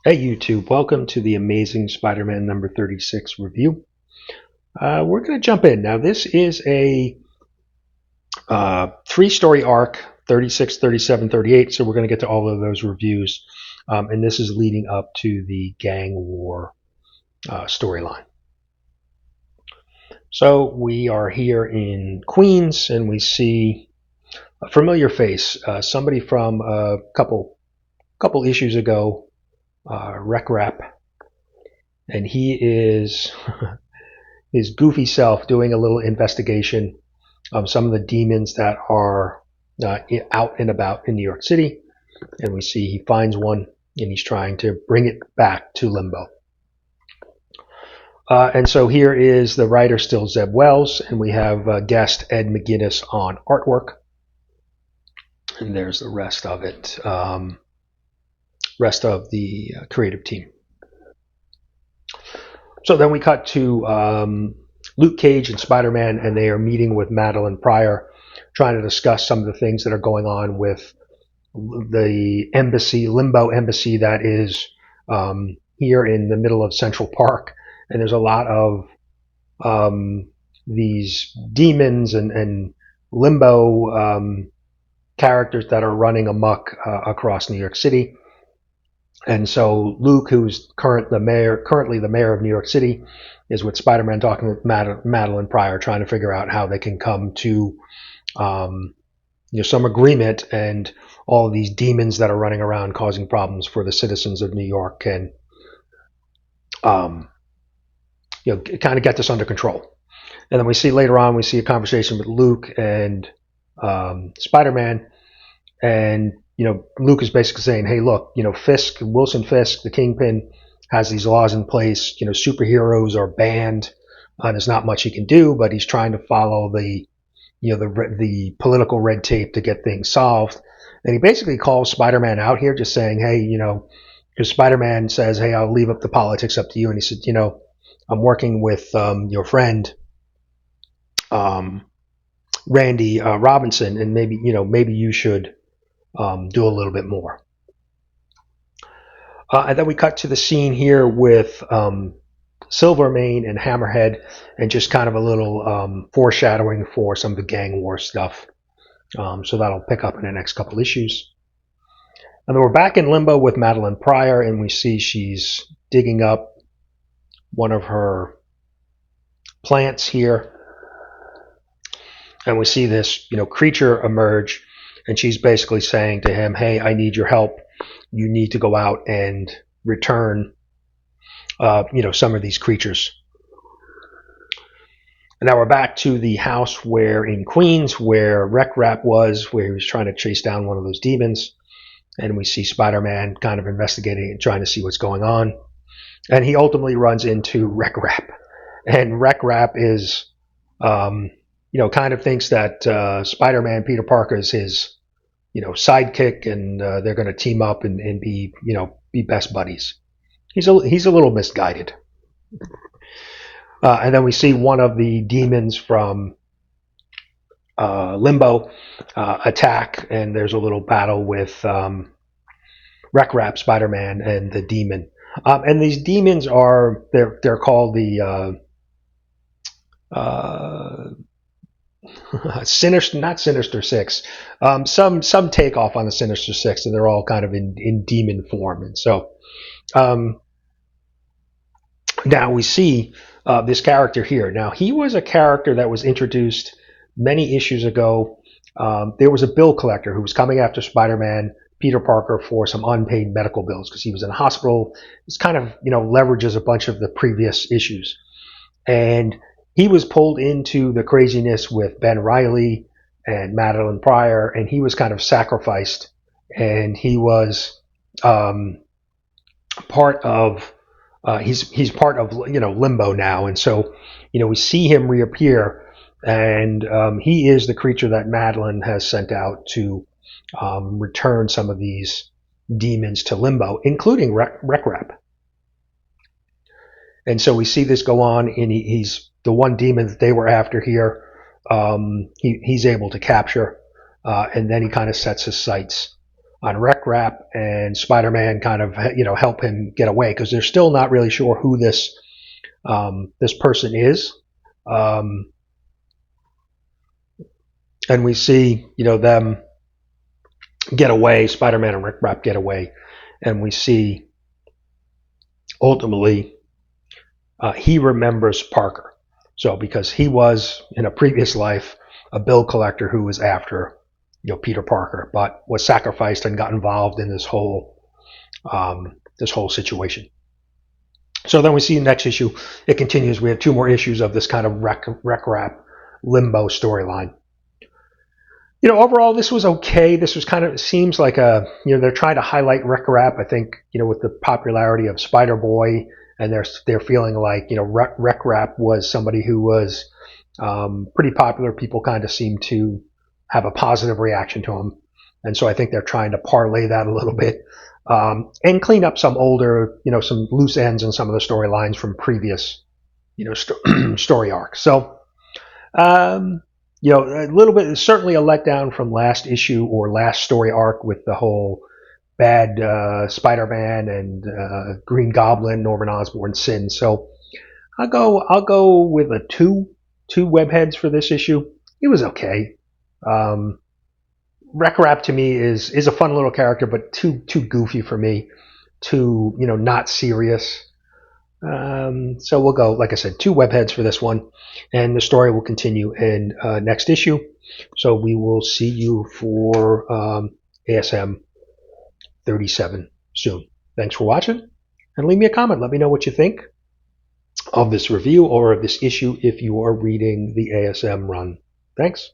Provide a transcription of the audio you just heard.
Hey YouTube, welcome to the Amazing Spider-Man number 36 review. We're going to jump in. Now this is a three-story arc, 36, 37, 38, so we're going to get to all of those reviews. And this is leading up to the gang war storyline. So we are here in Queens and we see a familiar face, somebody from a couple issues ago, Rec Rap, and he is his goofy self doing a little investigation of some of the demons that are out and about in New York City. And we see he finds one and he's trying to bring it back to Limbo. And so here is the writer still Zeb Wells, and we have guest Ed McGuinness on artwork. And there's the rest of it, rest of the creative team. So then we cut to Luke Cage and Spider-Man, and they are meeting with Madeline Pryor, trying to discuss some of the things that are going on with the embassy, Limbo Embassy, that is here in the middle of Central Park. And there's a lot of these demons and Limbo characters that are running amok across New York City. And so Luke, who's currently the mayor of New York City, is with Spider-Man talking with Madeline Pryor, trying to figure out how they can come to some agreement, and all of these demons that are running around causing problems for the citizens of New York can kind of get this under control. And then we see later on, we see a conversation with Luke and Spider-Man, and Luke is basically saying, hey, look, Wilson Fisk, the Kingpin, has these laws in place. Superheroes are banned. There's not much he can do, but he's trying to follow the political red tape to get things solved. And he basically calls Spider-Man out here, just saying, hey, because Spider-Man says, hey, I'll leave up the politics up to you. And he said, I'm working with your friend, Randy Robinson, and maybe you should do a little bit more. And then we cut to the scene here with Silvermane and Hammerhead, and just kind of a little foreshadowing for some of the gang war stuff. So that'll pick up in the next couple issues. And then we're back in Limbo with Madeline Pryor, and we see she's digging up one of her plants here. And we see this, creature emerge, and she's basically saying to him, hey, I need your help. You need to go out and return, some of these creatures. And now we're back to the house in Queens where Rec Rap was, where he was trying to chase down one of those demons. And we see Spider-Man kind of investigating and trying to see what's going on. And he ultimately runs into Rec Rap. And Rec Rap is, kind of thinks that Spider-Man, Peter Parker, is his, sidekick, and they're going to team up and be best buddies. He's a little misguided. And then we see one of the demons from Limbo attack, and there's a little battle with Rec Rap, Spider-Man, and the demon. And these demons they're called the not Sinister Six. Some take off on the Sinister Six, and they're all kind of in demon form. And so now we see this character here. Now, he was a character that was introduced many issues ago. There was a bill collector who was coming after Spider-Man, Peter Parker, for some unpaid medical bills because he was in a hospital. It's kind of, leverages a bunch of the previous issues. And he was pulled into the craziness with Ben Reilly and Madeline Pryor, and he was kind of sacrificed. And he was part of he's part of Limbo now, and so we see him reappear, and he is the creature that Madeline has sent out to return some of these demons to Limbo, including Rec Rap. And so we see this go on, and he's the one demon that they were after here. He's able to capture, and then he kind of sets his sights on Rec Rap, and Spider-Man kind of help him get away, because they're still not really sure who this person is. And we see them get away, Spider-Man and Rec Rap get away, and we see ultimately he remembers Parker. So because he was in a previous life a bill collector who was after Peter Parker, but was sacrificed and got involved in this whole situation. So then we see next issue, it continues. We have 2 more issues of this kind of Rec Rap limbo storyline. Overall, this was okay. This was kind of, seems like they're trying to highlight Rec Rap, I think, with the popularity of Spider-Boy, and they're feeling like, Rec Rap was somebody who was pretty popular. People kind of seem to have a positive reaction to him. And so I think they're trying to parlay that a little bit, and clean up some older, some loose ends in some of the storylines from previous, story arcs. So, a little bit, certainly a letdown from last issue or last story arc with the whole bad Spider-Man and Green Goblin, Norman Osborn sin. So I'll go with a two webheads for this issue. It was okay. Rec Rap to me is a fun little character, but too goofy for me. Too not serious. So we'll go, like I said, 2 webheads for this one, and the story will continue in next issue. So we will see you for ASM 37 soon. Thanks for watching, and leave me a comment. Let me know what you think of this review or of this issue if you are reading the ASM run. Thanks.